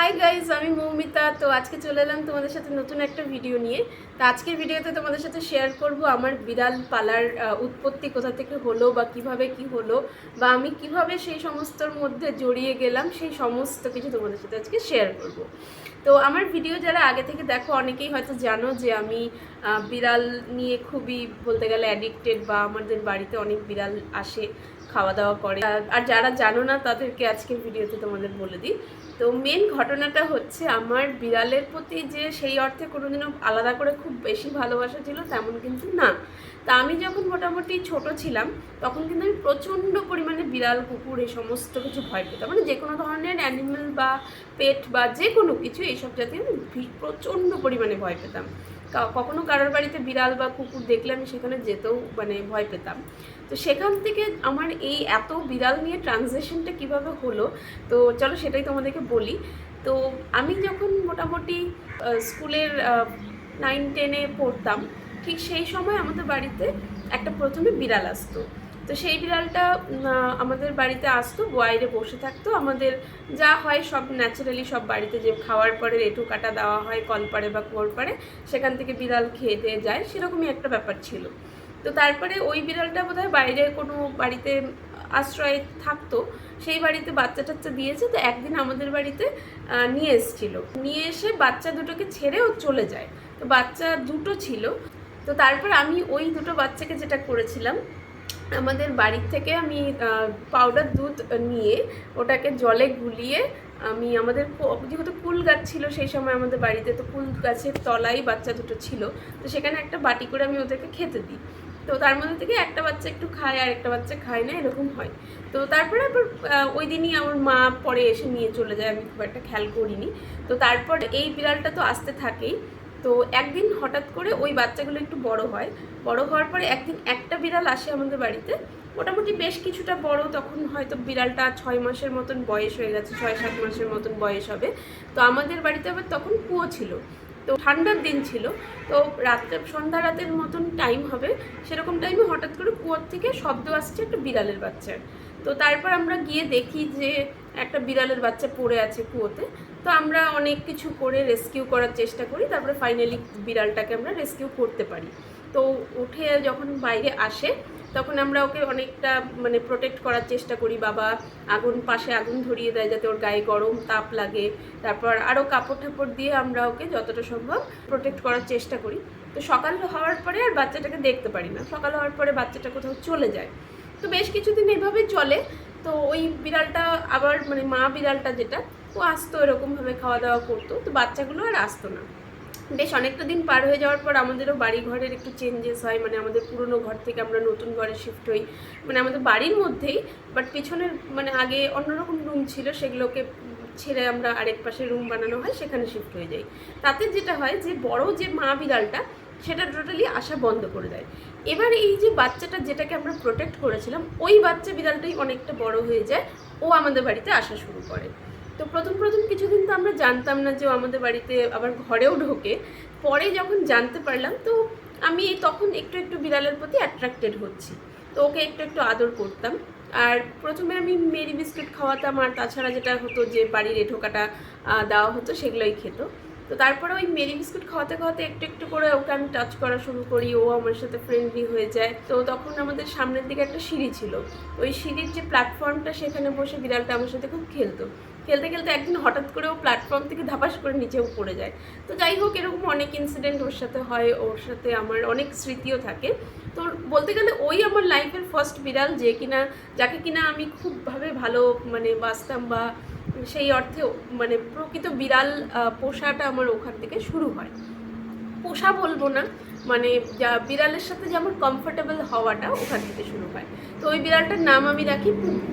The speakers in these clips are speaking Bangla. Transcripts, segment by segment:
হাই গাইজ, আমি মৌমিতা। তো আজকে চলে এলাম তোমাদের সাথে নতুন একটা ভিডিও নিয়ে। তো আজকের ভিডিওতে তোমাদের সাথে শেয়ার করব আমার বিড়াল পালার উৎপত্তি কোথা থেকে হলো বা কিভাবে কি হলো বা আমি কিভাবে সেই সমস্তর মধ্যে জড়িয়ে গেলাম, সেই সমস্ত কিছু তোমাদের সাথে আজকে শেয়ার করব। তো আমার ভিডিও যারা আগে থেকে দেখো অনেকেই হয়তো জানো যে আমি বিড়াল নিয়ে খুবই বলতে গেলে অ্যাডিক্টেড, বা আমাদের বাড়িতে অনেক বিড়াল আসে, খাওয়া দাওয়া করে। আর যারা জানো না তাদেরকে আজকের ভিডিওতে তোমাদের বলে দিই। তো মেন ঘটনাটা হচ্ছে, আমার বিড়ালের প্রতি যে সেই অর্থে কোনোদিনও আলাদা করে খুব বেশি ভালোবাসা ছিল তেমন কিন্তু না। তা আমি যখন মোটামুটি ছোট ছিলাম তখন কিন্তু আমি প্রচণ্ড পরিমাণে বিড়াল, কুকুর এই সমস্ত কিছু ভয় পেতাম। মানে যে কোনো ধরনের অ্যানিমেল বা পেট বা যে কোনো কিছু এইসব জাতীয় আমি প্রচণ্ড পরিমাণে ভয় পেতাম। কখনো কারোর বাড়িতে বিড়াল বা কুকুর দেখলে আমি সেখানে যেতেও মানে ভয় পেতাম। তো সেখান থেকে আমার এই এত বিড়াল নিয়ে ট্রানজিশনটা কিভাবে হলো, তো চলো সেটাই তোমাদেরকে বলি। তো আমি যখন মোটামুটি স্কুলের 9-10-এ পড়তাম, ঠিক সেই সময় আমাদের বাড়িতে একটা প্রথমে বিড়াল আসতো। তো সেই বিড়ালটা আমাদের বাড়িতে আসতো, বাইরে বসে থাকতো। আমাদের যা হয় সব ন্যাচারালি, সব বাড়িতে যে খাওয়ার পরে রেটু কাটা দেওয়া হয় কলপাড়ে বা কুয়োরপাড়ে, সেখান থেকে বিড়াল খেয়ে দিয়ে যায়, সেরকমই একটা ব্যাপার ছিল। তো তারপরে ওই বিড়ালটা বোধহয় বাইরে কোনো বাড়িতে আশ্রয়ে থাকতো, সেই বাড়িতে বাচ্চা টাচ্চা দিয়েছে। তো একদিন আমাদের বাড়িতে নিয়ে এসেছিলো, নিয়ে এসে বাচ্চা দুটোকে ছেড়ে ও চলে যায়। তো বাচ্চা দুটো ছিল। তো তারপর আমি ওই দুটো বাচ্চাকে যেটা করেছিলাম, আমাদের বাড়ির থেকে আমি পাউডার দুধ নিয়ে ওটাকে জলে গুলিয়ে, আমি আমাদের যেহেতু কুল গাছ ছিল সেই সময় আমাদের বাড়িতে, তো কুল গাছের তলায় বাচ্চা দুটো ছিল, তো সেখানে একটা বাটি করে আমি ওদেরকে খেতে দিই। তো তার মধ্যে থেকে একটা বাচ্চা একটু খায় আর একটা বাচ্চা খায় না, এরকম হয়। তো তারপরে আবার ওই দিনই আমার মা পরে এসে নিয়ে চলে যায়, আমি খুব একটা খেয়াল করিনি। তো তারপর এই বিড়ালটা তো আসতে থাকেই। তো একদিন হঠাৎ করে ওই বাচ্চাগুলো একটু বড় হয়, বড় হওয়ার পরে একদিন একটা বিড়াল আসে আমাদের বাড়িতে, মোটামুটি বেশ কিছুটা বড়। তখন হয়তো বিড়ালটা 6 মাসের মতন বয়স হয়ে গেছে, 6-7 মাসের মতন বয়স হবে। তো আমাদের বাড়িতে আবার তখন কুয়ো ছিল, তো ঠান্ডার দিন ছিল। তো রাত্রে সন্ধ্যা রাতের মতন টাইম হবে, সেরকম টাইমে হঠাৎ করে কুয়োর থেকে শব্দ আসছে একটা বিড়ালের বাচ্চার। তো তারপর আমরা গিয়ে দেখি যে একটা বিড়ালের বাচ্চা পড়ে আছে কুয়োতে। তো আমরা অনেক কিছু করে রেস্কিউ করার চেষ্টা করি, তারপরে ফাইনালি বিড়ালটাকে আমরা রেস্কিউ করতে পারি। তো উঠে যখন বাইরে আসে তখন আমরা ওকে অনেকটা মানে প্রোটেক্ট করার চেষ্টা করি। বাবা পাশে আগুন ধরিয়ে দেয় যাতে ওর গায়ে গরম তাপ লাগে। তারপর আরও কাপড় ঠাপড় দিয়ে আমরা ওকে যতটা সম্ভব প্রোটেক্ট করার চেষ্টা করি। তো সকাল হওয়ার পরে আর বাচ্চাটাকে দেখতে পারি না, সকাল হওয়ার পরে বাচ্চাটা কোথাও চলে যায়। তো বেশ কিছুদিন এভাবেই চলে। তো ওই বিড়ালটা আবার মানে মা বিড়ালটা যেটা, ও আসতো এরকমভাবে খাওয়া দাওয়া করতো, তো বাচ্চাগুলো আর আসতো না। বেশ অনেকটা দিন পার হয়ে যাওয়ার পর আমাদেরও বাড়ি ঘরের একটু চেঞ্জেস হয়, মানে আমাদের পুরনো ঘর থেকে আমরা নতুন ঘরে শিফট হই, মানে আমাদের বাড়ির মধ্যেই, বাট পিছনের মানে আগে অন্যরকম রুম ছিল, সেগুলোকে ছেড়ে আমরা আরেক পাশে রুম বানানো হয়, সেখানে শিফট হয়ে যাই। তাতে যেটা হয় যে বড় যে মা বিড়ালটা সেটা টোটালি আসা বন্ধ করে দেয়। এবার এই যে বাচ্চাটা যেটাকে আমরা প্রোটেক্ট করেছিলাম, ওই বাচ্চা বিড়ালটাই অনেকটা বড় হয়ে যায়, ও আমাদের বাড়িতে আসা শুরু করে। তো প্রথম কিছুদিন তো আমরা জানতাম না যে ও আমাদের বাড়িতে আবার ঘরেও ঢোকে। পরে যখন জানতে পারলাম, তো আমি তখন একটু একটু বিড়ালের প্রতি অ্যাট্রাক্টেড হচ্ছি, তো ওকে একটু একটু আদর করতাম। আর প্রথমে আমি মেরি বিস্কুট খাওয়াতাম, আর তাছাড়া যেটা হতো যে বাড়ির এঁঠো কাটা দেওয়া হতো সেগুলোই খেত। তো তারপরে ওই মেরি বিস্কুট খাওয়াতে খাওয়াতে একটু একটু করে ওকে আমি টাচ করা শুরু করি, ও আমার সাথে ফ্রেন্ডলি হয়ে যায়। তো তখন আমাদের সামনের দিকে একটা সিঁড়ি ছিল, ওই সিঁড়ির যে প্ল্যাটফর্মটা সেখানে বসে বিড়ালটা আমার সাথে খুব খেলতো। খেলতে খেলতে একদিন হঠাৎ করে ও প্ল্যাটফর্ম থেকে ধাপাস করে নিচেও পড়ে যায়। তো যাই হোক, এরকম অনেক ইনসিডেন্ট ওর সাথে হয়, ওর সাথে আমার অনেক স্মৃতিও থাকে। তো বলতে গেলে ওই আমার লাইফের ফার্স্ট বিড়াল, যাকে কিনা আমি খুবভাবে ভালো মানে বাসতাম, বা সেই অর্থে মানে প্রকৃত বিড়াল পোষাটা আমার ওখান থেকে শুরু হয়। পোষা বলবো না, মানে বিড়ালের সাথে যেমন কমফোর্টেবল হওয়াটা ওখান থেকে শুরু হয়। তো ওই বিড়ালটার নাম আমি রাখি পুপু।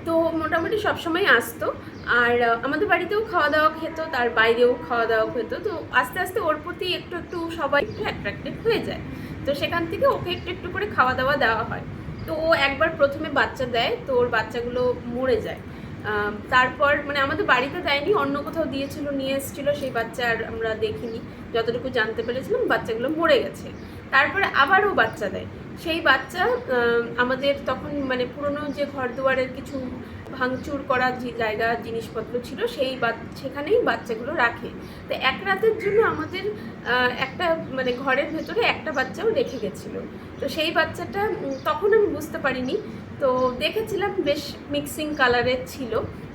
তো মোটামুটি সবসময় আসতো, আর আমাদের বাড়িতেও খাওয়া দাওয়া খেত, তার বাইরেও খাওয়া দাওয়া খেত। তো আস্তে আস্তে ওর প্রতি একটু একটু সবাই একটু অ্যাট্রাক্টেড হয়ে যায়। তো সেখান থেকে ওকে একটু একটু করে খাওয়া দাওয়া দেওয়া হয়। তো ও একবার প্রথমে বাচ্চা দেয়, তো ওর বাচ্চাগুলো মরে যায়। তারপর মানে আমাদের বাড়িতে দেয়নি, অন্য কোথাও দিয়েছিল, নিয়ে এসেছিলো, সেই বাচ্চা আর আমরা দেখিনি। যতটুকু জানতে পেরেছিলাম বাচ্চাগুলো মরে গেছে। তারপরে আবারও বাচ্চা দেয়, সেই বাচ্চা আমাদের তখন মানে পুরনো যে ঘর দুয়ারের কিছু ভাঙচুর করা জায়গা জিনিসপত্র ছিল সেখানেই বাচ্চাগুলো রাখে। তো এক রাতের জন্য আমাদের একটা মানে ঘরের ভেতরে একটা বাচ্চাও রেখে গেছিলো। তো সেই বাচ্চাটা তখন আমি বুঝতে পারিনি, তো দেখেছিলাম বেশ মিক্সিং কালারের ছিল।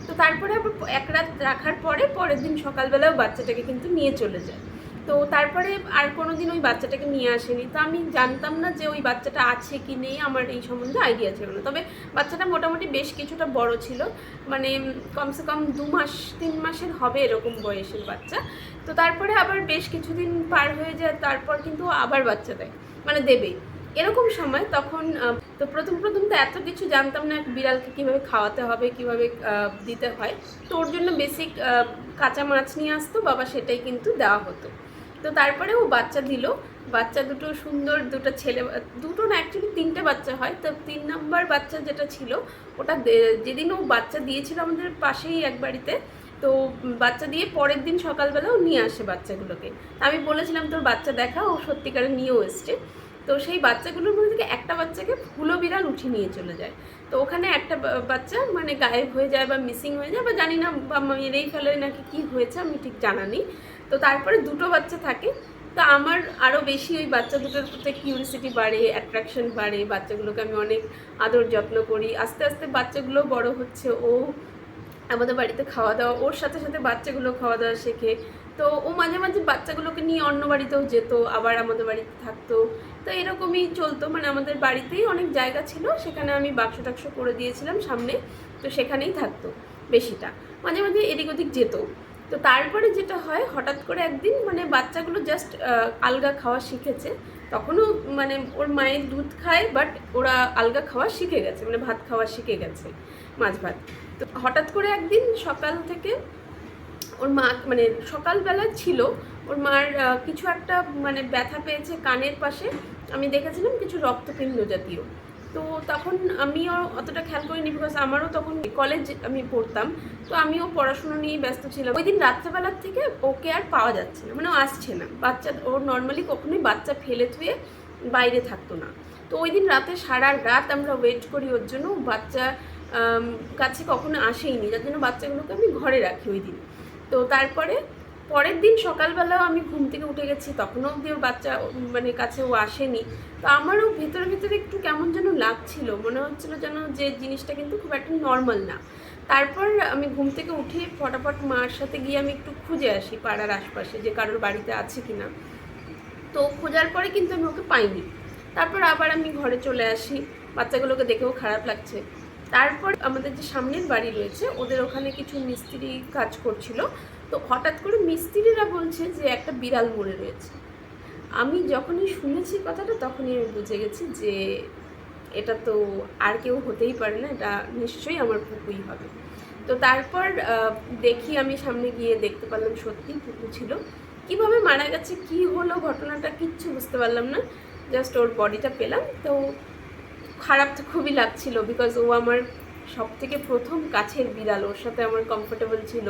তো তারপরে আবার এক রাত রাখার পরের দিন সকালবেলাও বাচ্চাটাকে কিন্তু নিয়ে চলে যায়। তো তারপরে আর কোনো দিন ওই বাচ্চাটাকে নিয়ে আসেনি। তো আমি জানতাম না যে ওই বাচ্চাটা আছে কি নেই, আমার এই সম্বন্ধে আইডিয়া ছিল না। তবে বাচ্চাটা মোটামুটি বেশ কিছুটা বড় ছিল, মানে কমসে কম 2-3 মাসের হবে এরকম বয়সের বাচ্চা। তো তারপরে আবার বেশ কিছুদিন পার হয়ে যায়, তারপর কিন্তু আবার বাচ্চা দেয়, মানে দেবে এরকম সময়। তখন তো প্রথম তো এত কিছু জানতাম না বিড়ালকে কীভাবে খাওয়াতে হবে, কীভাবে দিতে হয়। তো ওর জন্য বেসিক কাঁচা মাছ নিয়ে আসতো বাবা, সেটাই কিন্তু দেওয়া হতো। তো তারপরে ও বাচ্চা দিল, বাচ্চা দুটো সুন্দর, দুটো ছেলে, দুটো না অ্যাকচুয়ালি 3টে বাচ্চা হয়। তো 3 নম্বর বাচ্চা যেটা ছিল ওটা যেদিন ও বাচ্চা দিয়েছিল আমাদের পাশেই এক বাড়িতে, তো বাচ্চা দিয়ে পরের দিন সকালবেলাও নিয়ে আসে বাচ্চাগুলোকে। আমি বলেছিলাম তোর বাচ্চা দেখা, ও সত্যিকারে নিয়েও এসছে। তো সেই বাচ্চাগুলোর মধ্যে থেকে একটা বাচ্চাকে হুলো বিড়াল উঠিয়ে নিয়ে চলে যায়। তো ওখানে একটা বাচ্চা মানে গায়েব হয়ে যায় বা মিসিং হয়ে যায়, বা জানি না বা মেরেই ফেলে নাকি কী হয়েছে, আমি ঠিক জানা নেই। তো তারপরে দুটো বাচ্চা থাকে। তো আমার আরও বেশি ওই বাচ্চা দুটোর প্রতি কিউরিসিটি বাড়ে, অ্যাট্রাকশন বাড়ে, বাচ্চাগুলোকে আমি অনেক আদর যত্ন করি। আস্তে আস্তে বাচ্চাগুলো বড় হচ্ছে, ও আমাদের বাড়িতে খাওয়া দাওয়া, ওর সাথে সাথে বাচ্চাগুলো খাওয়া দাওয়া শেখে। তো ও মাঝে মাঝে বাচ্চাগুলোকে নিয়ে অন্য বাড়িতেও যেত, আবার আমাদের বাড়িতে থাকতো। তো এরকমই চলতো, মানে আমাদের বাড়িতেই অনেক জায়গা ছিল, সেখানে আমি বাক্স টাক্স করে দিয়েছিলাম সামনে, তো সেখানেই থাকতো বেশিটা, মাঝে মাঝে এদিক ওদিক যেত। তো তারপরে যেটা হয়, হঠাৎ করে একদিন মানে বাচ্চাগুলো জাস্ট আলগা খাওয়া শিখেছে, তখনও মানে ওর মায়ের দুধ খায়, বাট ওরা আলগা খাওয়া শিখে গেছে, মানে ভাত খাওয়া শিখে গেছে, মাছ ভাত। তো হঠাৎ করে একদিন সকাল থেকে ওর মা, মানে সকালবেলা ছিল, ওর মার কিছু একটা মানে ব্যথা পেয়েছে কানের পাশে, আমি দেখেছিলাম কিছু রক্তপিণ্ড জাতীয়। তো তখন আমিও অতটা খেয়াল করিনি, বিকজ আমারও তখন কলেজ আমি পড়তাম, তো আমিও পড়াশুনো নিয়েই ব্যস্ত ছিলাম। ওই দিন রাত্রেবেলার থেকে ওকে আর পাওয়া যাচ্ছে না, মানে ও আসছে না। বাচ্চা ওর নর্মালি কখনোই বাচ্চা ফেলে থুয়ে বাইরে থাকতো না। তো ওই দিন রাতে সারা রাত আমরা ওয়েট করি ওর জন্য, বাচ্চা কাছে কখনো আসেইনি, যার জন্য বাচ্চাগুলোকে আমি ঘরে রাখি ওই দিন। তো তারপরে পরের দিন সকালবেলাও আমি ঘুম থেকে উঠে গেছি, তখনও অবধি ওর বাচ্চা মানে কাছে ও আসেনি। তো আমারও ভেতরে ভেতরে একটু কেমন যেন লাগছিল, মনে হচ্ছিল যেন যে জিনিসটা কিন্তু খুব একটা নর্মাল না। তারপর আমি ঘুম থেকে উঠে ফটাফট মার সাথে গিয়ে আমি একটু খুঁজে আসি পাড়ার আশপাশে যে কারোর বাড়িতে আছে কি না। তো খোঁজার পরে কিন্তু আমি ওকে পাইনি। তারপর আবার আমি ঘরে চলে আসি, বাচ্চাগুলোকে দেখেও খারাপ লাগছে। তারপর আমাদের যে সামনের বাড়ি রয়েছে, ওদের ওখানে কিছু মিস্ত্রি কাজ করছিল। তো হঠাৎ করে মিস্ত্রিরা বলছে যে একটা বিড়াল মরে রয়েছে। আমি যখনই শুনেছি কথাটা, তখনই আমি বুঝে গেছি যে এটা তো আর কেউ হতেই পারে না, এটা নিশ্চয়ই আমার পুকুই হবে। তো তারপর দেখি, আমি সামনে গিয়ে দেখতে পারলাম সত্যিই পুকু ছিল। কিভাবে মারা গেছে, কি হলো ঘটনাটা, কিচ্ছু বুঝতে পারলাম না, জাস্ট ওর বডিটা পেলাম। তো খারাপ তো খুবই লাগছিল, বিকজ ও আমার সব থেকে প্রথম কাছের বিড়াল, ওর সাথে আমার কমফোর্টেবল ছিল।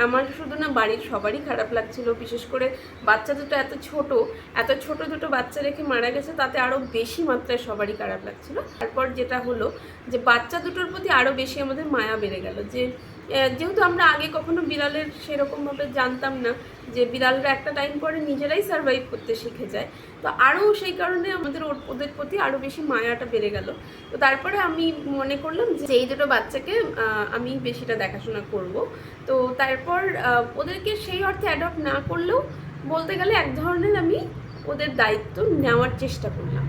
আমার শুধু না, বাড়ির সবারই খারাপ লাগছিল, বিশেষ করে বাচ্চা দুটো এত ছোট দুটো বাচ্চা রেখে মারা গেছে, তাতে আরও বেশি মাত্রায় সবারই খারাপ লাগছিল। তারপর যেটা হলো যে বাচ্চা দুটোর প্রতি আরও বেশি আমাদের মায়া বেড়ে গেল, যে যেহেতু আমরা আগে কখনো বিড়ালের সেরকমভাবে জানতাম না, যে বিড়ালরা একটা টাইম পরে নিজেরাই সার্ভাইভ করতে শিখে যায়। তো আরও সেই কারণে আমাদের ওদের প্রতি আরও বেশি মায়াটা বেড়ে গেল। তো তারপরে আমি মনে করলাম যে এই দুটো বাচ্চাকে আমি বেশিটা দেখাশোনা করব। তো তারপর ওদেরকে সেই অর্থে অ্যাডপ্ট না করলেও বলতে গেলে এক ধরনের আমি ওদের দায়িত্ব নেওয়ার চেষ্টা করলাম।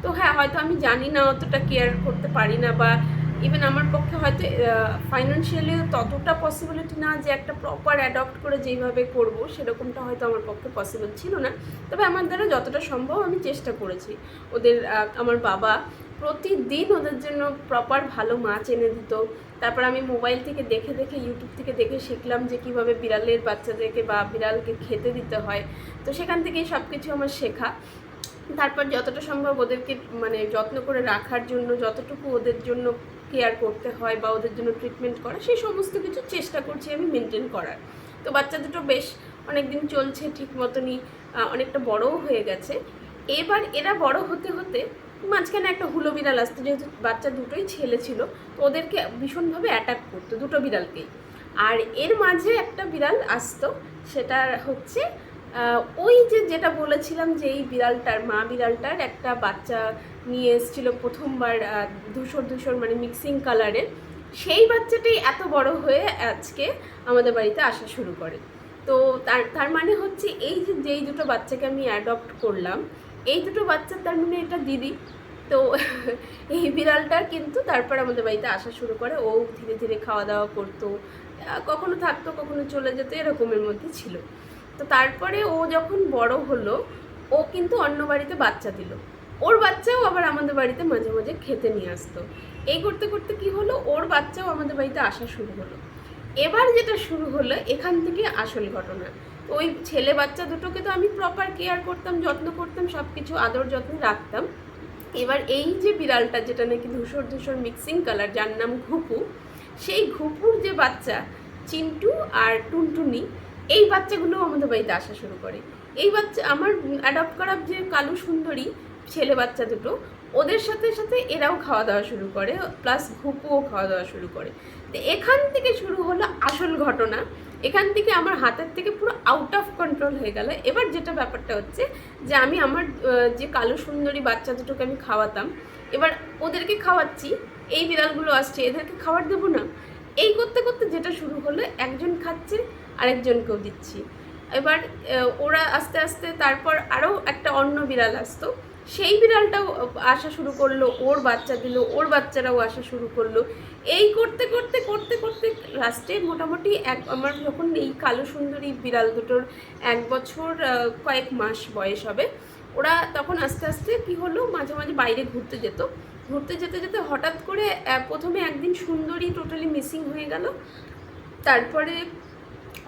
তো হ্যাঁ, হয়তো আমি জানি না, অতটা কেয়ার করতে পারি না, বা ইভেন আমার পক্ষে হয়তো ফাইন্যান্সিয়ালি ততটা পসিবিলিটি না যে একটা প্রপার অ্যাডপ্ট করে যেইভাবে করব, সেরকমটা হয়তো আমার পক্ষে পসিবল ছিল না। তবে আমার দ্বারা যতটা সম্ভব আমি চেষ্টা করেছি। ওদের আমার বাবা প্রতিদিন ওদের জন্য প্রপার ভালো মাছ এনে দিত। তারপর আমি মোবাইল থেকে দেখে ইউটিউব থেকে দেখে শিখলাম যে কীভাবে বিড়ালের বাচ্চাদেরকে বা বিড়ালকে খেতে দিতে হয়। তো সেখান থেকেই সব কিছু আমার শেখা। তারপর যতটা সম্ভব ওদেরকে মানে যত্ন করে রাখার জন্য, যতটুকু ওদের জন্য কেয়ার করতে হয় বা ওদের জন্য ট্রিটমেন্ট করা, সেই সমস্ত কিছু চেষ্টা করছি আমি মেনটেন করার। তো বাচ্চা দুটো বেশ অনেক দিন চলছে ঠিক মতনই, অনেকটা বড়ও হয়ে গেছে। এবার এরা বড় হতে হতে মাঝখানে একটা হুলো বিড়াল আসতো, যেহেতু বাচ্চা দুটোই ছেলে ছিল তো ওদেরকে ভীষণভাবে অ্যাটাক করতো দুটো বিড়ালকেই। আর এর মাঝে একটা বিড়াল আসতো, সেটা হচ্ছে ওই যেটা বলেছিলাম যে এই বিড়ালটার মা বিড়ালটার একটা বাচ্চা নিয়ে এসেছিল প্রথমবার, ধূসর ধূসর মানে মিক্সিং কালারের। সেই বাচ্চাটাই এত বড় হয়ে আজকে আমাদের বাড়িতে আসা শুরু করে। তো তার মানে হচ্ছে এই যেই দুটো বাচ্চাকে আমি অ্যাডপ্ট করলাম, এই দুটো বাচ্চার তার মানে এটা দিদি। তো এই বিড়ালটা কিন্তু তারপর আমাদের বাড়িতে আসা শুরু করে। ও ধীরে ধীরে খাওয়া দাওয়া করতো, কখনো থাকতো কখনো চলে যেত, এরকমের মধ্যে ছিল। তো তারপরে ও যখন বড় হলো, ও কিন্তু অন্য বাড়িতে বাচ্চা দিল। ওর বাচ্চাও আবার আমাদের বাড়িতে মাঝে মাঝে খেতে নিয়ে আসতো। এই করতে করতে কি হলো, ওর বাচ্চাও আমাদের বাড়িতে আসা শুরু হলো। এবার যেটা শুরু হলো, এখান থেকে আসল ঘটনা। ওই ছেলে বাচ্চা দুটোকে তো আমি প্রপার কেয়ার করতাম, যত্ন করতাম, সব কিছু আদর যত্ন রাখতাম। এবার এই যে বিড়ালটা যেটা নাকি ধূসর ধূসর মিক্সিং কালার, যার নাম ঘুপু, সেই ঘুপুর যে বাচ্চা চিন্টু আর টুনটুনি, এই বাচ্চাগুলো আমাদের বাড়িতে আসা শুরু করে। এই বাচ্চা আমার অ্যাডপ্ট করা যে কালু সুন্দরী ছেলে বাচ্চা দুটো, ওদের সাথে সাথে এরাও খাওয়া দাওয়া শুরু করে, প্লাস ঘুপুও খাওয়া দাওয়া শুরু করে। তো এখান থেকে শুরু হলো আসল ঘটনা। এখান থেকে আমার হাতের থেকে পুরো আউট অফ কন্ট্রোল হয়ে গেল। এবার যেটা ব্যাপারটা হচ্ছে যে আমি আমার যে কালো সুন্দরী বাচ্চা দুটোকে আমি খাওয়াতাম, এবার ওদেরকে খাওয়াচ্ছি, এই বিড়ালগুলো আসছে, এদেরকে খাবার দেবো না। এই করতে করতে যেটা শুরু হলো, একজন খাচ্ছে আরেকজনকেও দিচ্ছি। এবার ওরা আস্তে আস্তে তারপর আরও একটা অন্য বিড়াল আসতো, সেই বিড়ালটাও আসা শুরু করলো, ওর বাচ্চা দিল, ওর বাচ্চারাও আসা শুরু করলো। এই করতে করতে করতে করতে লাস্টে মোটামুটি আমার যখন এই কালো সুন্দরী বিড়াল দুটোর 1 বছর কয়েক মাস বয়স হবে, ওরা তখন আস্তে আস্তে কি হলো, মাঝে মাঝে বাইরে ঘুরতে যেত। ঘুরতে যেতে যেতে হঠাৎ করে প্রথমে একদিন সুন্দরী টোটালি মিসিং হয়ে গেল, তারপরে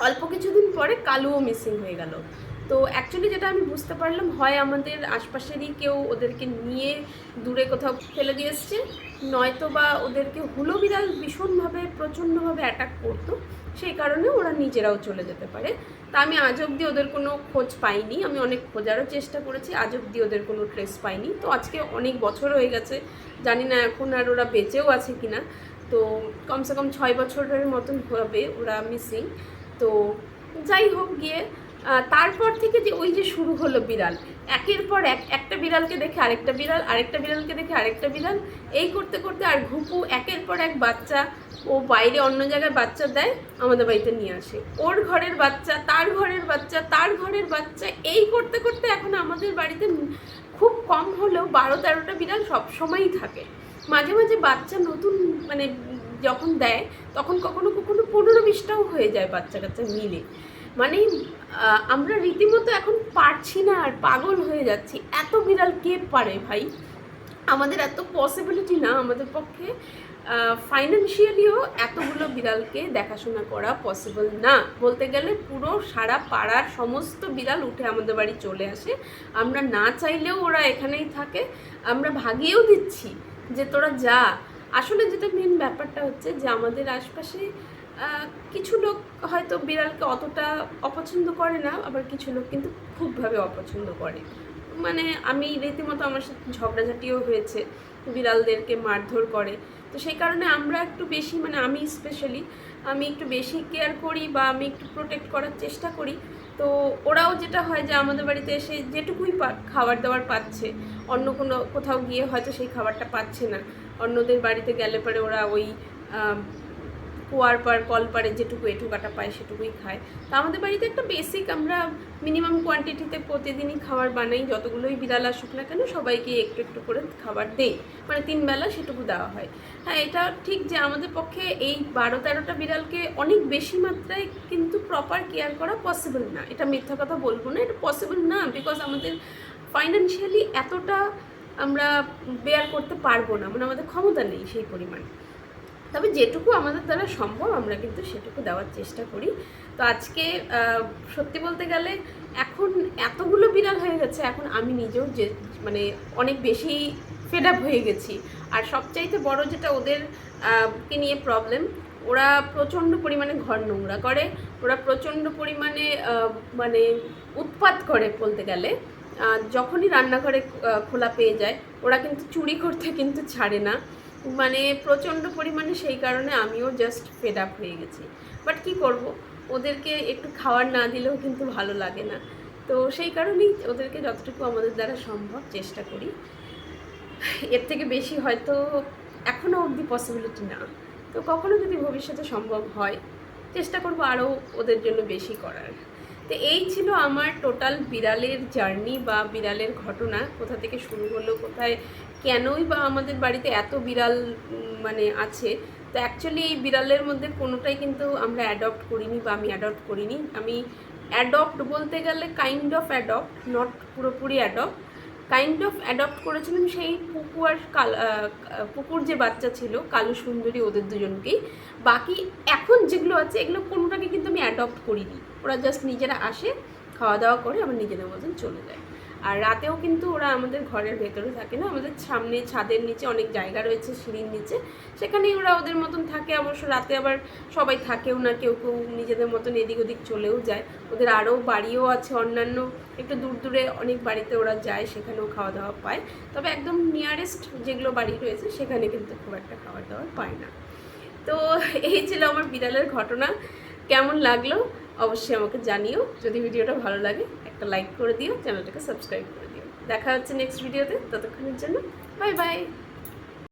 অল্প কিছুদিন পরে কালুও মিসিং হয়ে গেল। তো অ্যাকচুয়ালি যেটা আমি বুঝতে পারলাম, হয় আমাদের আশপাশেরই কেউ ওদেরকে নিয়ে দূরে কোথাও ফেলে দিয়ে এসছে, নয়তো বা ওদেরকে হুলো বিড়াল ভীষণভাবে প্রচণ্ডভাবে অ্যাটাক করতো, সেই কারণে ওরা নিজেরাও চলে যেতে পারে। তা আমি আজ অবধি ওদের কোনো খোঁজ পাইনি, আমি অনেক খোঁজারও চেষ্টা করেছি, আজ অবধি ওদের কোনো ট্রেস পাইনি। তো আজকে অনেক বছর হয়ে গেছে, জানি না এখন আর ওরা বেঁচেও আছে কি না। তো কমসে কম 6 বছরের মতন হবে ওরা মিসিং। তো যাই হোক গিয়ে তারপর থেকে যে ওই যে শুরু হলো বিড়াল, একের পর একটা বিড়ালকে দেখে আরেকটা বিড়াল, আরেকটা বিড়ালকে দেখে আরেকটা বিড়াল, এই করতে করতে আর ঘুপু একের পর এক বাচ্চা, ও বাইরে অন্য জায়গায় বাচ্চা দেয়, আমাদের বাড়িতে নিয়ে আসে, ওর ঘরের বাচ্চা, তার ঘরের বাচ্চা, তার ঘরের বাচ্চা, এই করতে করতে এখন আমাদের বাড়িতে খুব কম হলেও 12-13টা বিড়াল সবসময়ই থাকে। মাঝে মাঝে বাচ্চা নতুন মানে যখন দেয়, তখন কখনো কখনো 15-20টাও হয়ে যায় বাচ্চা কাচ্চা মিলে। মানে আমরা রীতিমতো এখন পারছি না, আর পাগল হয়ে যাচ্ছি, এত বিড়াল কে পারে ভাই। আমাদের এত পসিবিলিটি না, আমাদের পক্ষে ফাইন্যান্সিয়ালিও এতগুলো বিড়ালকে দেখাশোনা করা পসিবল না। বলতে গেলে পুরো সারা পাড়ার সমস্ত বিড়াল উঠে আমাদের বাড়ি চলে আসে, আমরা না চাইলেও ওরা এখানেই থাকে, আমরা ভাগিয়েও দিচ্ছি যে তোরা যা। আসলে যেটা মেন ব্যাপারটা হচ্ছে যে আমাদের আশপাশে কিছু লোক হয়তো বিড়ালকে অতটা অপছন্দ করে না, আবার কিছু লোক কিন্তু খুবভাবে অপছন্দ করে। মানে আমি রীতিমতো আমার সাথে ঝগড়াঝাটিও হয়েছে, বিড়ালদেরকে মারধর করে। তো সেই কারণে আমরা একটু বেশি, মানে আমি স্পেশালি আমি একটু বেশি কেয়ার করি বা আমি একটু প্রোটেক্ট করার চেষ্টা করি। তো ওরাও যেটা হয় যে আমাদের বাড়িতে এসে যেটুকুই খাবার দাবার পাচ্ছে, অন্য কোনো কোথাও গিয়ে হয়তো সেই খাবারটা পাচ্ছে না, অন্যদের বাড়িতে গেলে পরে ওরা ওই কুয়ার পার কল পারে যেটুকু এটুকাটা পায় সেটুকুই খায়। তো আমাদের বাড়িতে একটা বেসিক আমরা মিনিমাম কোয়ান্টিটিতে প্রতিদিনই খাবার বানাই, যতগুলোই বিড়াল আসুক না কেন সবাইকে একটু একটু করে খাবার দেই, মানে 3 বেলা সেটুকু দেওয়া হয়। হ্যাঁ, এটা ঠিক যে আমাদের পক্ষে এই 12-13টা বিড়ালকে অনেক বেশি মাত্রায় কিন্তু প্রপার কেয়ার করা পসিবল না, এটা মিথ্যা কথা বলবো না, এটা পসিবল না, বিকজ আমাদের ফাইন্যান্সিয়ালি এতটা আমরা বেয়ার করতে পারবো না, মানে আমাদের ক্ষমতা নেই সেই পরিমাণ। তবে যেটুকু আমাদের দ্বারা সম্ভব আমরা কিন্তু সেটুকু দেওয়ার চেষ্টা করি। তো আজকে সত্যি বলতে গেলে এখন এতগুলো বিড়াল হয়ে গেছে, এখন আমি নিজেও যে মানে অনেক বেশি ফেড আপ হয়ে গেছি। আর সবচাইতে বড় যেটা ওদের কে নিয়ে প্রবলেম, ওরা প্রচণ্ড পরিমাণে ঘর নোংরা করে, ওরা প্রচণ্ড পরিমাণে মানে উৎপাত করে বলতে গেলে। যখনই রান্নাঘরে খোলা পেয়ে যায় ওরা কিন্তু চুরি করতে কিন্তু ছাড়ে না, মানে প্রচণ্ড পরিমাণে। সেই কারণে আমিও জাস্ট ফেড আপ হয়ে গেছি। বাট কী করব, ওদেরকে একটু খাবার না দিলেও কিন্তু ভালো লাগে না। তো সেই কারণেই ওদেরকে যতটুকু আমাদের দ্বারা সম্ভব চেষ্টা করি। এর থেকে বেশি হয়তো এখনও অবধি পসিবিলিটি না, তো কখনো যদি ভবিষ্যতে সম্ভব হয় চেষ্টা করব আরও ওদের জন্য বেশি করার। তো এই ছিল আমার টোটাল বিড়ালের জার্নি বা বিড়ালের ঘটনা, কোথা থেকে শুরু হলো, কোথায় কেনই বা আমাদের বাড়িতে এত বিড়াল মানে আছে। তো অ্যাকচুয়ালি এই বিড়ালের মধ্যে কোনোটাই কিন্তু আমরা অ্যাডপ্ট করিনি বা আমি অ্যাডপ্ট করিনি। আমি অ্যাডপ্ট বলতে গেলে কাইন্ড অফ অ্যাডপ্ট, নট পুরোপুরি অ্যাডপ্ট, কাইন্ড অফ অ্যাডপ্ট করেছিলাম সেই পুকু আর পুকুর যে বাচ্চা ছিল কালো সুন্দরী, ওদের দুজনকেই। বাকি এখন যেগুলো আছে এগুলো কোনোটাকে কিন্তু আমি অ্যাডপ্ট করিনি। ওরা জাস্ট নিজেরা আসে, খাওয়া দাওয়া করে আবার নিজেদের মতন চলে যায়। আর রাতেও কিন্তু ওরা আমাদের ঘরের ভেতরে থাকে না, আমাদের সামনে ছাদের নিচে অনেক জায়গা রয়েছে সিঁড়ির নিচে, সেখানেই ওরা ওদের মতন থাকে। অবশ্য রাতে আবার সবাই থাকেও না, কেউ কেউ নিজেদের মতন এদিক ওদিক চলেও যায়। ওদের আরও বাড়িও আছে অন্যান্য, একটু দূর দূরে অনেক বাড়িতে ওরা যায়, সেখানেও খাওয়া দাওয়া পায়। তবে একদম নিয়ারেস্ট যেগুলো বাড়ি রয়েছে সেখানে কিন্তু খুব একটা খাবার দাবার পায় না। তো এই ছিল আমার বিড়ালের ঘটনা। কেমন লাগলো অবশ্যই আমাকে জানিও। যদি ভিডিওটা ভালো লাগে একটা লাইক করে দিও, চ্যানেলটাকে সাবস্ক্রাইব করে দিও। দেখা হচ্ছে নেক্সট ভিডিওতে, ততক্ষণের জন্য বাই বাই।